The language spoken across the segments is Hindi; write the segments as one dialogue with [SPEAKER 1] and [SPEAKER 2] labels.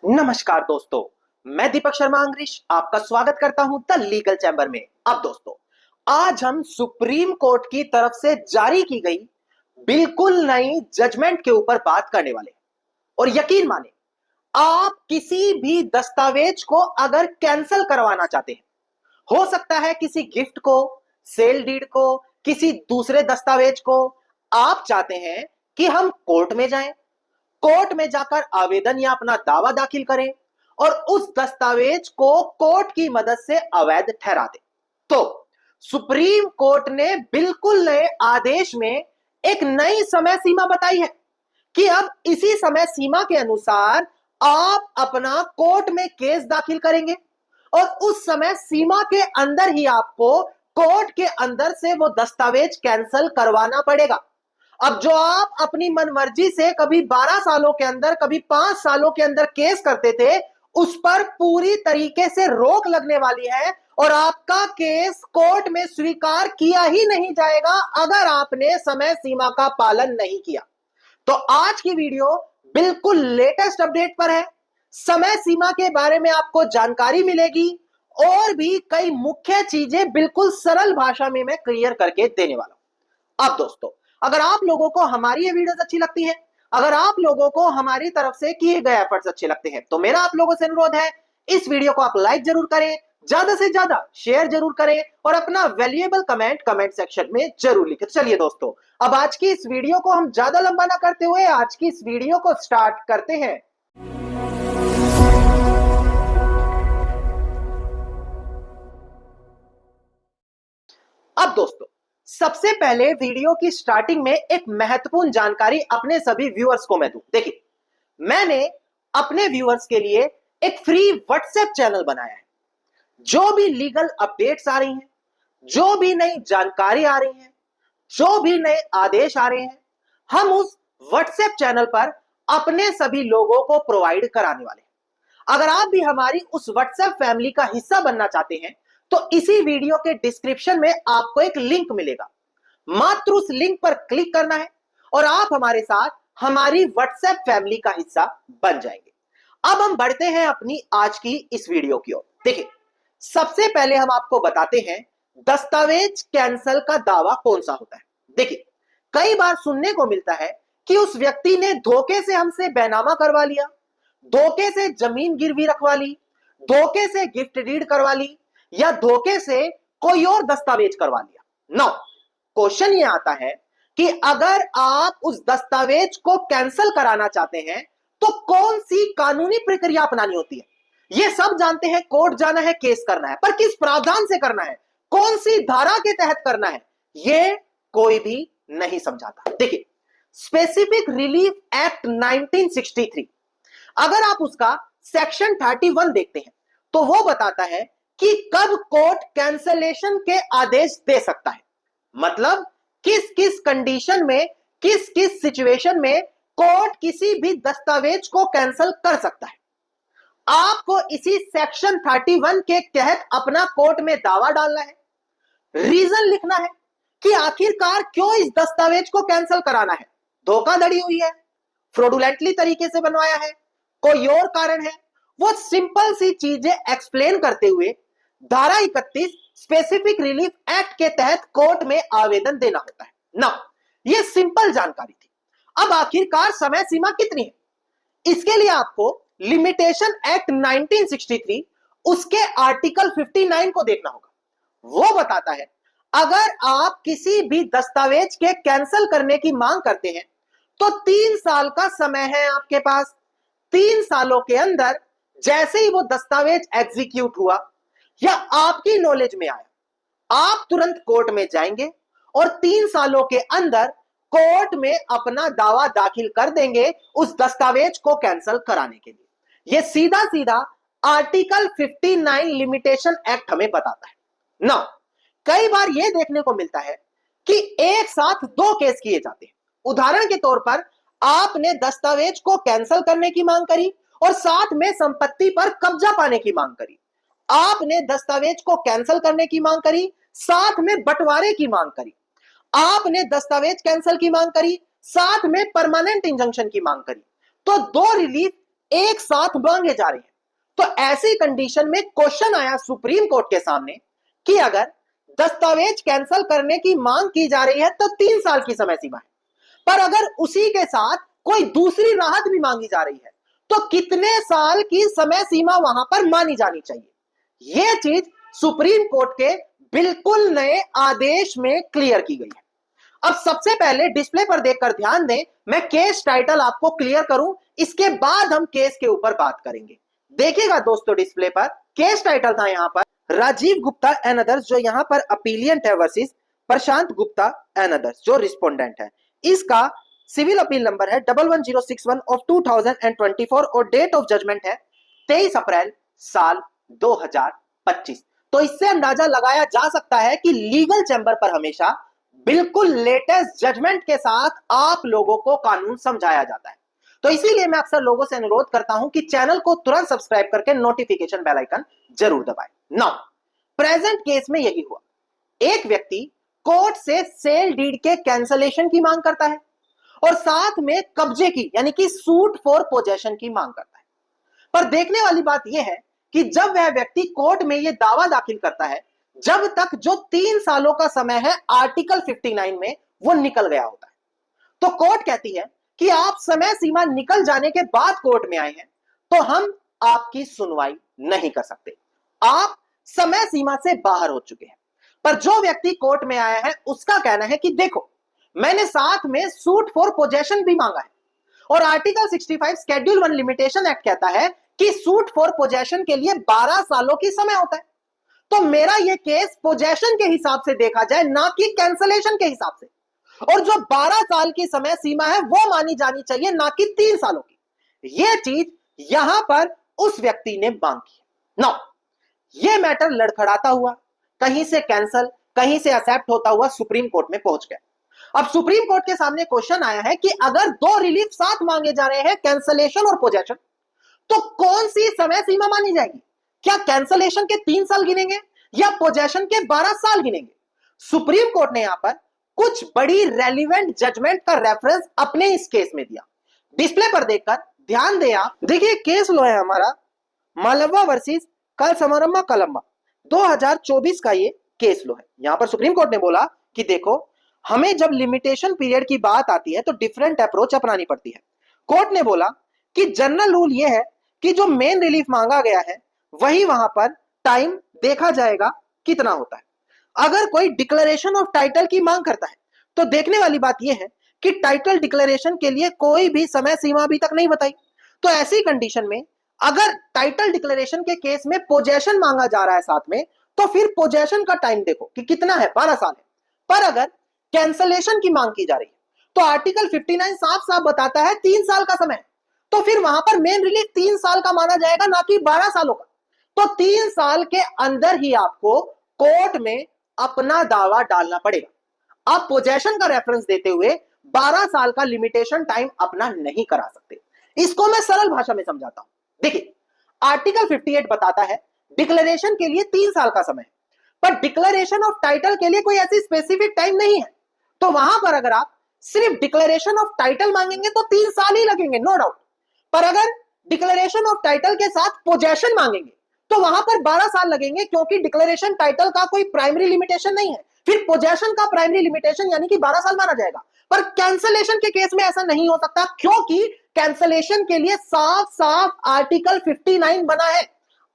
[SPEAKER 1] नमस्कार दोस्तों। मैं दीपक शर्मा अंग्रेश आपका स्वागत करता हूं द लीगल चैम्बर में। अब दोस्तों, आज हम सुप्रीम कोर्ट की तरफ से जारी की गई बिल्कुल नई जजमेंट के ऊपर बात करने वाले हैं। और यकीन माने, आप किसी भी दस्तावेज को अगर कैंसिल करवाना चाहते हैं, हो सकता है किसी गिफ्ट को, सेल डीड को, किसी दूसरे दस्तावेज को, आप चाहते हैं कि हम कोर्ट में जाएं, कोर्ट में जाकर आवेदन या अपना दावा दाखिल करें और उस दस्तावेज को कोर्ट की मदद से अवैध ठहरा दें। तो सुप्रीम कोर्ट ने बिल्कुल नए आदेश में एक नई समय सीमा बताई है कि अब इसी समय सीमा के अनुसार आप अपना कोर्ट में केस दाखिल करेंगे और उस समय सीमा के अंदर ही आपको कोर्ट के अंदर से वो दस्तावेज कैंसिल करवाना पड़ेगा। अब जो आप अपनी मनमर्जी से कभी 12 सालों के अंदर, कभी 5 सालों के अंदर केस करते थे, उस पर पूरी तरीके से रोक लगने वाली है और आपका केस कोर्ट में स्वीकार किया ही नहीं जाएगा अगर आपने समय सीमा का पालन नहीं किया। तो आज की वीडियो बिल्कुल लेटेस्ट अपडेट पर है। समय सीमा के बारे में आपको जानकारी मिलेगी और भी कई मुख्य चीजें बिल्कुल सरल भाषा में मैं क्लियर करके देने वाला हूं। अब दोस्तों, अगर आप लोगों को हमारी ये वीडियोस अच्छी लगती हैं, अगर आप लोगों को हमारी तरफ से किए गए एफर्ट्स अच्छे लगते हैं, तो मेरा आप लोगों से अनुरोध है, इस वीडियो को आप लाइक जरूर करें, ज्यादा से ज्यादा शेयर जरूर करें और अपना वैल्यूएबल कमेंट सेक्शन में जरूर लिखें। चलिए दोस्तों, अब आज की इस वीडियो को हम ज्यादा लंबा ना करते हुए आज की इस वीडियो को स्टार्ट करते हैं। अब दोस्तों, सबसे पहले वीडियो की स्टार्टिंग में एक महत्वपूर्ण जानकारी अपने सभी व्यूअर्स को मैं दूं। देखिए, मैंने अपने व्यूअर्स के लिए एक फ्री व्हाट्सएप चैनल बनाया है। जो भी लीगल अपडेट्स आ रही हैं, जो भी नई जानकारी आ रही है, जो भी नए आदेश आ रहे हैं, हम उस व्हाट्सएप चैनल पर अपने सभी लोगों को प्रोवाइड कराने वाले हैं। अगर आप भी हमारी उस व्हाट्सएप फैमिली का हिस्सा बनना चाहते हैं, तो इसी वीडियो के डिस्क्रिप्शन में आपको एक लिंक मिलेगा। मात्र उस लिंक पर क्लिक करना है और आप हमारे साथ हमारी व्हाट्सएप फैमिली का हिस्सा बन जाएंगे। अब हम बढ़ते हैं अपनी आज की इस वीडियो की ओर। देखिए, सबसे पहले हम आपको बताते हैं दस्तावेज कैंसल का दावा कौन सा होता है। देखिए, कई बार सुनने को मिलता है कि उस व्यक्ति ने धोखे से हमसे बैनामा करवा लिया, धोखे से जमीन गिरवी रखवा ली, धोखे से गिफ्ट डीड करवा ली या धोखे से कोई और दस्तावेज करवा लिया। नो, क्वेश्चन ये आता है कि अगर आप उस दस्तावेज को कैंसिल कराना चाहते हैं तो कौन सी कानूनी प्रक्रिया अपनानी होती है। ये सब जानते हैं, कोर्ट जाना है, केस करना है, पर किस प्रावधान से करना है, कौन सी धारा के तहत करना है, ये कोई भी नहीं समझाता। देखिए, स्पेसिफिक रिलीफ एक्ट 1963, अगर आप उसका सेक्शन 31 देखते हैं तो वो बताता है कि कब कोर्ट कैंसलेशन के आदेश दे सकता है। मतलब किस किस कंडीशन में, किस किस सिचुएशन में कोर्ट किसी भी दस्तावेज को कैंसिल कर सकता है। आपको इसी सेक्शन 31 के तहत अपना कोर्ट में दावा डालना है, रीजन लिखना है कि आखिरकार क्यों इस दस्तावेज को कैंसिल कराना है। धोखाधड़ी हुई है, फ्रॉडुलेंटली तरीके से बनवाया है, कोई और कारण है, वो सिंपल सी चीजें एक्सप्लेन करते हुए धारा 31 स्पेसिफिक रिलीफ एक्ट के तहत कोर्ट में आवेदन देना होता है ना। ये सिंपल जानकारी थी। अब आखिरकार समय सीमा कितनी है, इसके लिए आपको लिमिटेशन एक्ट 1963 उसके आर्टिकल 59 को देखना होगा। वो बताता है अगर आप किसी भी दस्तावेज के कैंसिल करने की मांग करते हैं तो 3 साल का समय है आपके पास। 3 सालों के अंदर जैसे ही वो दस्तावेज एग्जीक्यूट हुआ या आपकी नॉलेज में आया, आप तुरंत कोर्ट में जाएंगे और 3 सालों के अंदर कोर्ट में अपना दावा दाखिल कर देंगे उस दस्तावेज को कैंसिल कराने के लिए। यह सीधा सीधा आर्टिकल 59 लिमिटेशन एक्ट हमें बताता है ना। कई बार यह देखने को मिलता है कि एक साथ 2 केस किए जाते हैं। उदाहरण के तौर पर आपने दस्तावेज को कैंसिल करने की मांग करी और साथ में संपत्ति पर कब्जा पाने की मांग करी। आपने दस्तावेज को कैंसिल करने की मांग करी, साथ में बंटवारे की मांग करी। आपने दस्तावेज कैंसिल की मांग करी, साथ में परमानेंट इंजंक्शन की मांग करी। तो 2 रिलीफ एक साथ मांगे जा रहे हैं। तो ऐसी कंडीशन में क्वेश्चन आया सुप्रीम कोर्ट के सामने कि अगर दस्तावेज कैंसिल करने की मांग की जा रही है तो 3 साल की समय सीमा है, पर अगर उसी के साथ कोई दूसरी राहत भी मांगी जा रही है तो कितने साल की समय सीमा वहां पर मानी जानी चाहिए। यह चीज सुप्रीम कोर्ट के बिल्कुल नए आदेश में क्लियर की गई है। अब सबसे पहले डिस्प्ले पर देखकर ध्यान दें, मैं केस टाइटल आपको क्लियर करूं, इसके बाद हम केस के ऊपर बात करेंगे। देखिएगा दोस्तों, डिस्प्ले पर केस टाइटल था यहां पर राजीव गुप्ता एंड अदर्स, जो यहां पर अपीलियंट है, versus Prashant Gupta and others जो रिस्पोंडेंट है। इसका सिविल अपील नंबर है 11061 ऑफ 2024 और डेट ऑफ जजमेंट है 23 अप्रैल साल 2025। तो इससे अंदाजा लगाया जा सकता है कि लीगल चैंबर पर हमेशा बिल्कुल लेटेस्ट जजमेंट के साथ आप लोगों को कानून समझाया जाता है। तो इसीलिए मैं अक्सर लोगों से अनुरोध करता हूं कि चैनल को तुरंत सब्सक्राइब करके नोटिफिकेशन बेल आइकन जरूर दबाएं। नाउ प्रेजेंट केस में यही हुआ, एक व्यक्ति कोर्ट से सेल डीड के कैंसलेशन की मांग करता है और साथ में कब्जे की यानी कि सूट फॉर पोजेशन की मांग करता है। पर देखने वाली बात यह है कि जब वह व्यक्ति कोर्ट में यह दावा दाखिल करता है, जब तक जो 3 सालों का समय है आर्टिकल 59 में वो निकल गया होता है। तो कोर्ट कहती है कि आप समय सीमा निकल जाने के बाद कोर्ट में आए हैं तो हम आपकी सुनवाई नहीं कर सकते, आप समय सीमा से बाहर हो चुके हैं। पर जो व्यक्ति कोर्ट में आया है उसका कहना है कि देखो, मैंने साथ में सूट फॉर पोजेशन भी मांगा है और आर्टिकल 65 शेड्यूल 1 लिमिटेशन एक्ट कहता है कि सूट फॉर पोजेशन के लिए 12 सालों की समय होता है। तो मेरा यह केस पोजेशन के हिसाब से देखा जाए, ना कि कैंसलेशन के हिसाब से, और जो 12 साल की समय सीमा है वो मानी जानी चाहिए, ना कि 3 सालों की। यह चीज यहां पर उस व्यक्ति ने मांग की। नाउ यह मैटर लड़खड़ाता हुआ कहीं से कैंसल कहीं से एक्सेप्ट होता हुआ सुप्रीम कोर्ट में पहुंच गया। अब सुप्रीम कोर्ट के सामने क्वेश्चन आया है कि अगर 2 रिलीफ साथ मांगे जा रहे हैं, कैंसलेशन और पोजेशन, तो कौन सी समय सीमा मानी जाएगी? क्या कैंसलेशन के 3 साल गिनेंगे या पोजेशन के 12 साल गिनेंगे? सुप्रीम कोर्ट ने यहां पर कुछ बड़ी रेलिवेंट जजमेंट का रेफरेंस अपने इस केस में दिया। डिस्प्ले पर देखकर ध्यान दें आप। देखिए केस लो है हमारा मालवा वर्सेस कल समारंभा कलम्बा 2024 का ये केस लो है। यहां पर सुप्रीम कोर्ट ने बोला कि देखो, हमें जब लिमिटेशन पीरियड की बात आती है तो डिफरेंट अप्रोच अपनानी पड़ती है। कोर्ट ने बोला कि जनरल रूल यह है कि जो मेन रिलीफ मांगा गया है वही वहां पर टाइम देखा जाएगा कितना होता है। अगर कोई डिक्लेरेशन ऑफ टाइटल की मांग करता है तो देखने वाली बात यह है कि टाइटल डिक्लेरेशन के लिए कोई भी समय सीमा अभी तक नहीं बताई। तो ऐसी कंडीशन में अगर टाइटल डिक्लेरेशन के केस में पोजेशन मांगा जा रहा है साथ में, तो फिर पोजेशन का टाइम देखो कि कितना है, 12 साल है। पर अगर कैंसलेशन की मांग की जा रही है तो आर्टिकल 59 साफ साफ बताता है 3 साल का समय, तो फिर वहां पर मेन रिलीफ 3 साल का माना जाएगा, ना कि 12 सालों का। तो 3 साल के अंदर ही आपको कोर्ट में अपना दावा डालना पड़ेगा। आप पोजेशन का रेफरेंस देते हुए 12 साल का लिमिटेशन टाइम अपना नहीं करा सकते। इसको मैं सरल भाषा में समझाता हूं। देखिए, आर्टिकल 58 बताता है डिक्लेरेशन के लिए 3 साल का समय, पर डिक्लेरेशन ऑफ टाइटल के लिए कोई ऐसी स्पेसिफिक टाइम नहीं है। तो वहां पर अगर आप सिर्फ डिक्लेरेशन ऑफ टाइटल मांगेंगे तो 3 साल ही लगेंगे, नो डाउट। पर अगर डिक्लेरेशन ऑफ टाइटल के साथ पोजेशन मांगेंगे तो वहां पर 12 साल लगेंगे, क्योंकि डिक्लेरेशन टाइटल का कोई प्राइमरी लिमिटेशन नहीं है। फिर पोजेशन का प्राइमरी लिमिटेशन यानी कि 12 साल माना जाएगा। पर कैंसलेशन के केस में ऐसा नहीं हो सकता, क्योंकि कैंसलेशन के लिए साफ साफ आर्टिकल 59 बना है।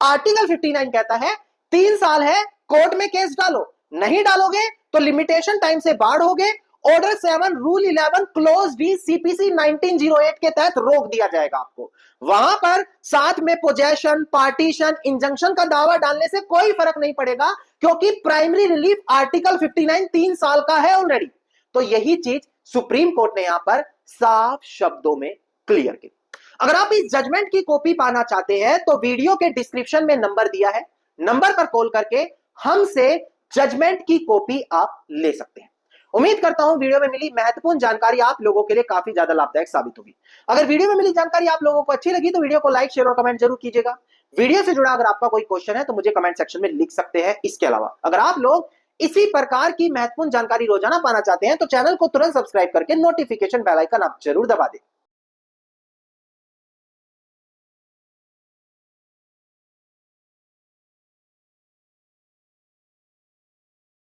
[SPEAKER 1] आर्टिकल 59 कहता है 3 साल है, कोर्ट में केस डालो, नहीं डालोगे तो लिमिटेशन टाइम से बाहर होगे, order 7 rule 11 close D CPC 1908 के तहत रोक दिया जाएगा आपको। वहां पर साथ में पोजेशन, पार्टीशन, इंजंक्शन का दावा डालने से कोई फर्क नहीं पड़ेगा, क्योंकि प्राइमरी रिलीफ आर्टिकल 59 3 साल का है ऑलरेडी। तो यही चीज सुप्रीम कोर्ट ने यहां पर साफ शब्दों में क्लियर की। अगर आप इस जजमेंट की कॉपी पाना चाहते हैं तो वीडियो के डिस्क्रिप्शन में नंबर दिया है, नंबर पर कॉल करके हमसे जजमेंट की कॉपी आप ले सकते हैं। उम्मीद करता हूं वीडियो में मिली महत्वपूर्ण जानकारी आप लोगों के लिए काफी ज्यादा लाभदायक साबित होगी। अगर वीडियो में मिली जानकारी आप लोगों को अच्छी लगी तो वीडियो को लाइक, शेयर और कमेंट जरूर कीजिएगा। वीडियो से जुड़ा अगर आपका कोई क्वेश्चन है तो मुझे कमेंट सेक्शन में लिख सकते हैं। इसके अलावा अगर आप लोग इसी प्रकार की महत्वपूर्ण जानकारी रोजाना पाना चाहते हैं तो चैनल को तुरंत सब्सक्राइब करके नोटिफिकेशन बेल आइकन आप जरूर दबा दें।